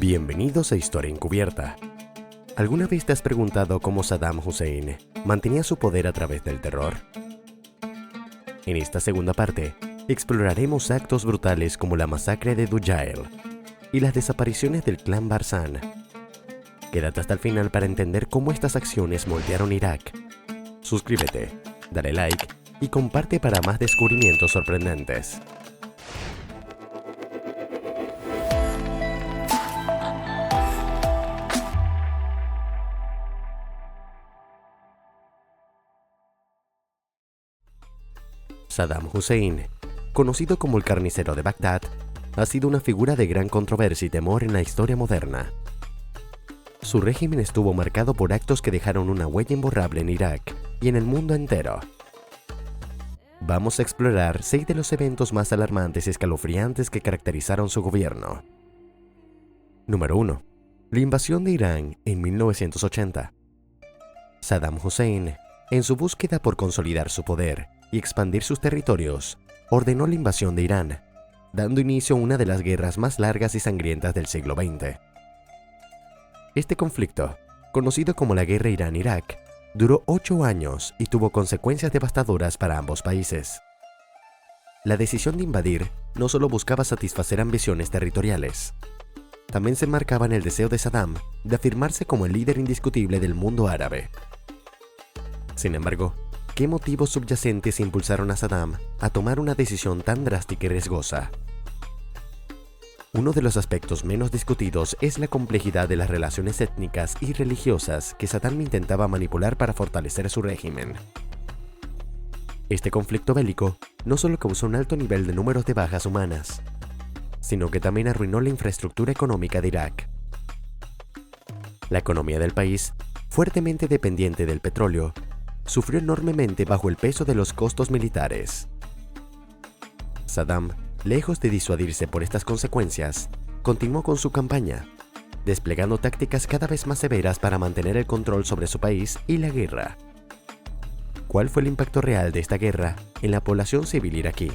Bienvenidos a Historia Encubierta. ¿Alguna vez te has preguntado cómo Saddam Hussein mantenía su poder a través del terror? En esta segunda parte, exploraremos actos brutales como la masacre de Dujail y las desapariciones del clan Barzán. Quédate hasta el final para entender cómo estas acciones moldearon Irak. Suscríbete, dale like y comparte para más descubrimientos sorprendentes. Saddam Hussein, conocido como el carnicero de Bagdad, ha sido una figura de gran controversia y temor en la historia moderna. Su régimen estuvo marcado por actos que dejaron una huella imborrable en Irak y en el mundo entero. Vamos a explorar 6 de los eventos más alarmantes y escalofriantes que caracterizaron su gobierno. Número 1. La invasión de Irán en 1980. Saddam Hussein, en su búsqueda por consolidar su poder y expandir sus territorios, ordenó la invasión de Irán, dando inicio a una de las guerras más largas y sangrientas del siglo XX. Este conflicto, conocido como la Guerra Irán-Irak, duró 8 años y tuvo consecuencias devastadoras para ambos países. La decisión de invadir no solo buscaba satisfacer ambiciones territoriales, también se enmarcaba en el deseo de Saddam de afirmarse como el líder indiscutible del mundo árabe. Sin embargo, ¿qué motivos subyacentes impulsaron a Saddam a tomar una decisión tan drástica y riesgosa? Uno de los aspectos menos discutidos es la complejidad de las relaciones étnicas y religiosas que Saddam intentaba manipular para fortalecer su régimen. Este conflicto bélico no solo causó un alto nivel de números de bajas humanas, sino que también arruinó la infraestructura económica de Irak. La economía del país, fuertemente dependiente del petróleo, sufrió enormemente bajo el peso de los costos militares. Saddam, lejos de disuadirse por estas consecuencias, continuó con su campaña, desplegando tácticas cada vez más severas para mantener el control sobre su país y la guerra. ¿Cuál fue el impacto real de esta guerra en la población civil iraquí?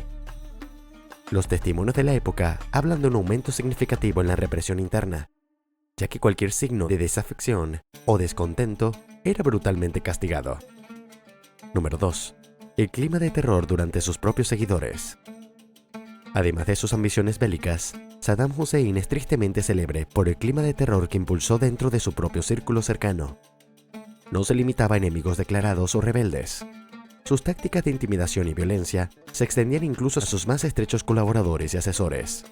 Los testimonios de la época hablan de un aumento significativo en la represión interna, ya que cualquier signo de desafección o descontento era brutalmente castigado. Número 2. El clima de terror durante sus propios seguidores. Además de sus ambiciones bélicas, Saddam Hussein es tristemente célebre por el clima de terror que impulsó dentro de su propio círculo cercano. No se limitaba a enemigos declarados o rebeldes. Sus tácticas de intimidación y violencia se extendían incluso a sus más estrechos colaboradores y asesores.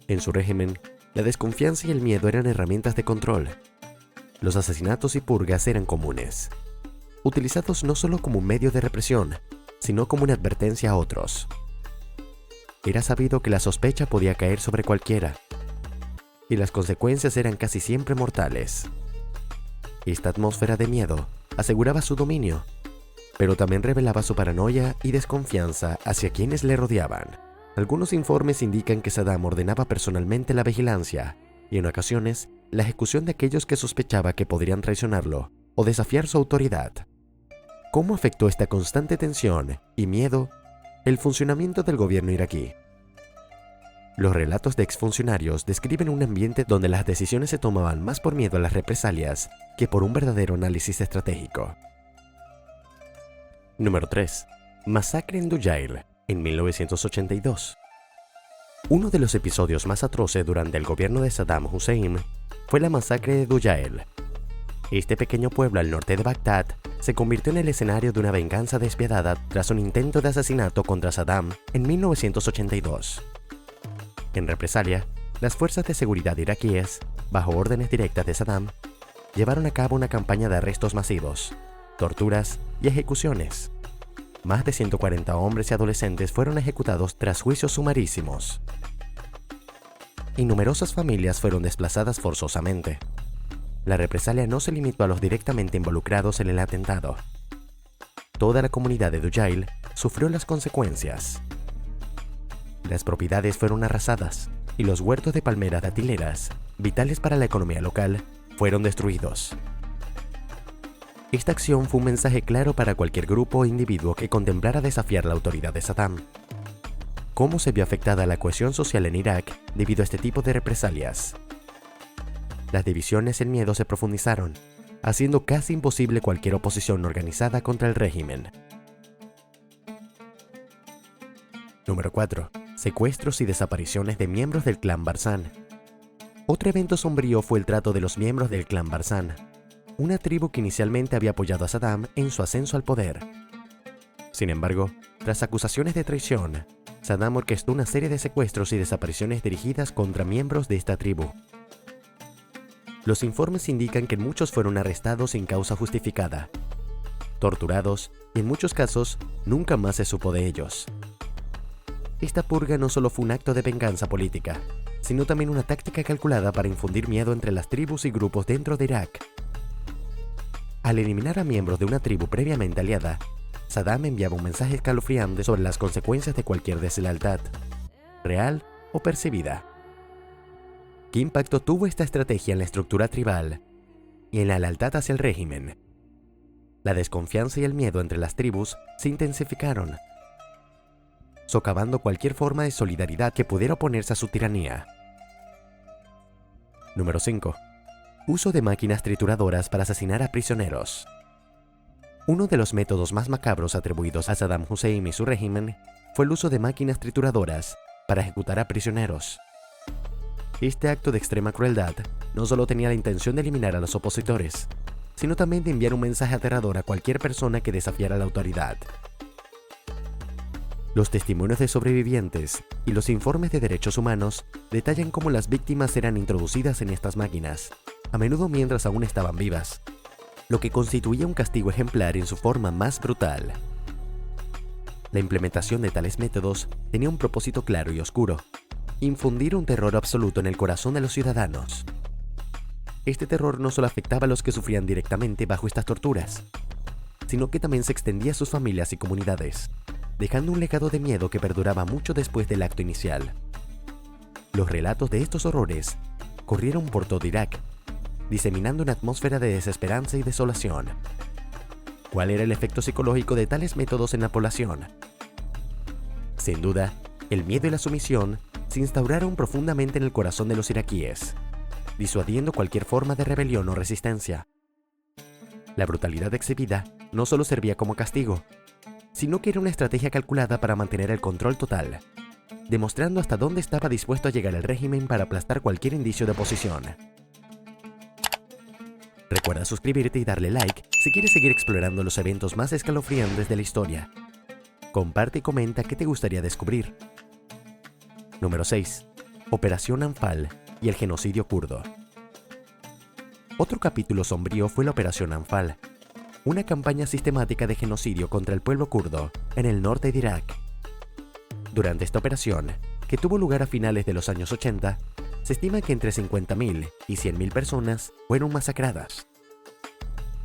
En su régimen, la desconfianza y el miedo eran herramientas de control. Los asesinatos y purgas eran comunes, utilizados no solo como un medio de represión, sino como una advertencia a otros. Era sabido que la sospecha podía caer sobre cualquiera, y las consecuencias eran casi siempre mortales. Esta atmósfera de miedo aseguraba su dominio, pero también revelaba su paranoia y desconfianza hacia quienes le rodeaban. Algunos informes indican que Saddam ordenaba personalmente la vigilancia y en ocasiones la ejecución de aquellos que sospechaba que podrían traicionarlo o desafiar su autoridad. ¿Cómo afectó esta constante tensión y miedo el funcionamiento del gobierno iraquí? Los relatos de exfuncionarios describen un ambiente donde las decisiones se tomaban más por miedo a las represalias que por un verdadero análisis estratégico. Número 3. Masacre en Dujail, en 1982. Uno de los episodios más atroces durante el gobierno de Saddam Hussein fue la masacre de Dujail. Este pequeño pueblo al norte de Bagdad se convirtió en el escenario de una venganza despiadada tras un intento de asesinato contra Saddam en 1982. En represalia, las fuerzas de seguridad iraquíes, bajo órdenes directas de Saddam, llevaron a cabo una campaña de arrestos masivos, torturas y ejecuciones. Más de 140 hombres y adolescentes fueron ejecutados tras juicios sumarísimos. Y numerosas familias fueron desplazadas forzosamente. La represalia no se limitó a los directamente involucrados en el atentado. Toda la comunidad de Dujail sufrió las consecuencias. Las propiedades fueron arrasadas y los huertos de palmeras datileras, vitales para la economía local, fueron destruidos. Esta acción fue un mensaje claro para cualquier grupo o individuo que contemplara desafiar la autoridad de Saddam. cómo se vio afectada la cohesión social en Irak debido a este tipo de represalias. Las divisiones y el miedo se profundizaron, haciendo casi imposible cualquier oposición organizada contra el régimen. Número 4. Secuestros y desapariciones de miembros del clan Barzán. Otro evento sombrío fue el trato de los miembros del clan Barzán, una tribu que inicialmente había apoyado a Saddam en su ascenso al poder. Sin embargo, tras acusaciones de traición, Saddam orquestó una serie de secuestros y desapariciones dirigidas contra miembros de esta tribu. Los informes indican que muchos fueron arrestados sin causa justificada, torturados y en muchos casos nunca más se supo de ellos. Esta purga no solo fue un acto de venganza política, sino también una táctica calculada para infundir miedo entre las tribus y grupos dentro de Irak. Al eliminar a miembros de una tribu previamente aliada, Saddam enviaba un mensaje escalofriante sobre las consecuencias de cualquier deslealtad, real o percibida. ¿Qué impacto tuvo esta estrategia en la estructura tribal y en la lealtad hacia el régimen? La desconfianza y el miedo entre las tribus se intensificaron, socavando cualquier forma de solidaridad que pudiera oponerse a su tiranía. Número 5. Uso de máquinas trituradoras para asesinar a prisioneros. Uno de los métodos más macabros atribuidos a Saddam Hussein y su régimen fue el uso de máquinas trituradoras para ejecutar a prisioneros. Este acto de extrema crueldad no solo tenía la intención de eliminar a los opositores, sino también de enviar un mensaje aterrador a cualquier persona que desafiara la autoridad. Los testimonios de sobrevivientes y los informes de derechos humanos detallan cómo las víctimas eran introducidas en estas máquinas, a menudo mientras aún estaban vivas, lo que constituía un castigo ejemplar en su forma más brutal. La implementación de tales métodos tenía un propósito claro y oscuro: infundir un terror absoluto en el corazón de los ciudadanos. Este terror no solo afectaba a los que sufrían directamente bajo estas torturas, sino que también se extendía a sus familias y comunidades, dejando un legado de miedo que perduraba mucho después del acto inicial. Los relatos de estos horrores corrieron por todo Irak, diseminando una atmósfera de desesperanza y desolación. ¿Cuál era el efecto psicológico de tales métodos en la población? Sin duda, el miedo y la sumisión se instauraron profundamente en el corazón de los iraquíes, disuadiendo cualquier forma de rebelión o resistencia. La brutalidad exhibida no solo servía como castigo, sino que era una estrategia calculada para mantener el control total, demostrando hasta dónde estaba dispuesto a llegar el régimen para aplastar cualquier indicio de oposición. Recuerda suscribirte y darle like si quieres seguir explorando los eventos más escalofriantes de la historia. Comparte y comenta qué te gustaría descubrir. Número 6. Operación Anfal y el genocidio kurdo. Otro capítulo sombrío fue la Operación Anfal, una campaña sistemática de genocidio contra el pueblo kurdo en el norte de Irak. Durante esta operación, que tuvo lugar a finales de los años 80, se estima que entre 50.000 y 100.000 personas fueron masacradas.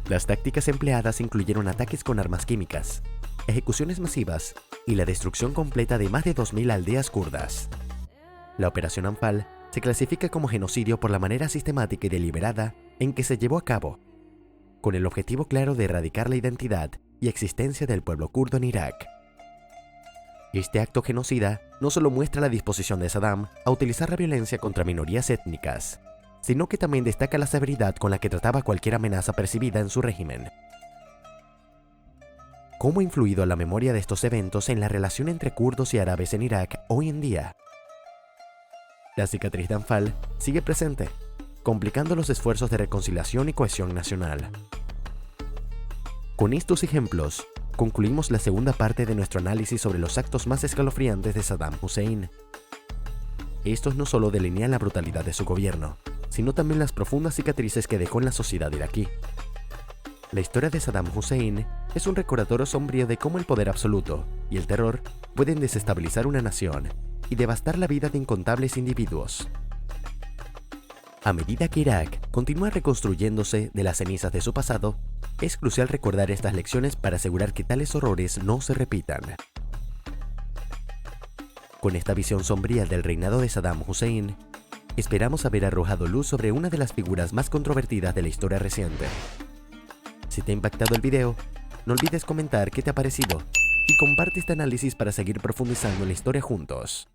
Las tácticas empleadas incluyeron ataques con armas químicas, ejecuciones masivas y la destrucción completa de más de 2.000 aldeas kurdas. La Operación Anfal se clasifica como genocidio por la manera sistemática y deliberada en que se llevó a cabo, con el objetivo claro de erradicar la identidad y existencia del pueblo kurdo en Irak. Este acto genocida no solo muestra la disposición de Saddam a utilizar la violencia contra minorías étnicas, sino que también destaca la severidad con la que trataba cualquier amenaza percibida en su régimen. ¿Cómo ha influido la memoria de estos eventos en la relación entre kurdos y árabes en Irak hoy en día? La cicatriz de Anfal sigue presente, complicando los esfuerzos de reconciliación y cohesión nacional. Con estos ejemplos, concluimos la segunda parte de nuestro análisis sobre los actos más escalofriantes de Saddam Hussein. Estos no solo delinean la brutalidad de su gobierno, sino también las profundas cicatrices que dejó en la sociedad iraquí. La historia de Saddam Hussein es un recordatorio sombrío de cómo el poder absoluto y el terror pueden desestabilizar una nación y devastar la vida de incontables individuos. A medida que Irak continúa reconstruyéndose de las cenizas de su pasado, es crucial recordar estas lecciones para asegurar que tales horrores no se repitan. Con esta visión sombría del reinado de Saddam Hussein, esperamos haber arrojado luz sobre una de las figuras más controvertidas de la historia reciente. Si te ha impactado el video, no olvides comentar qué te ha parecido y comparte este análisis para seguir profundizando en la historia juntos.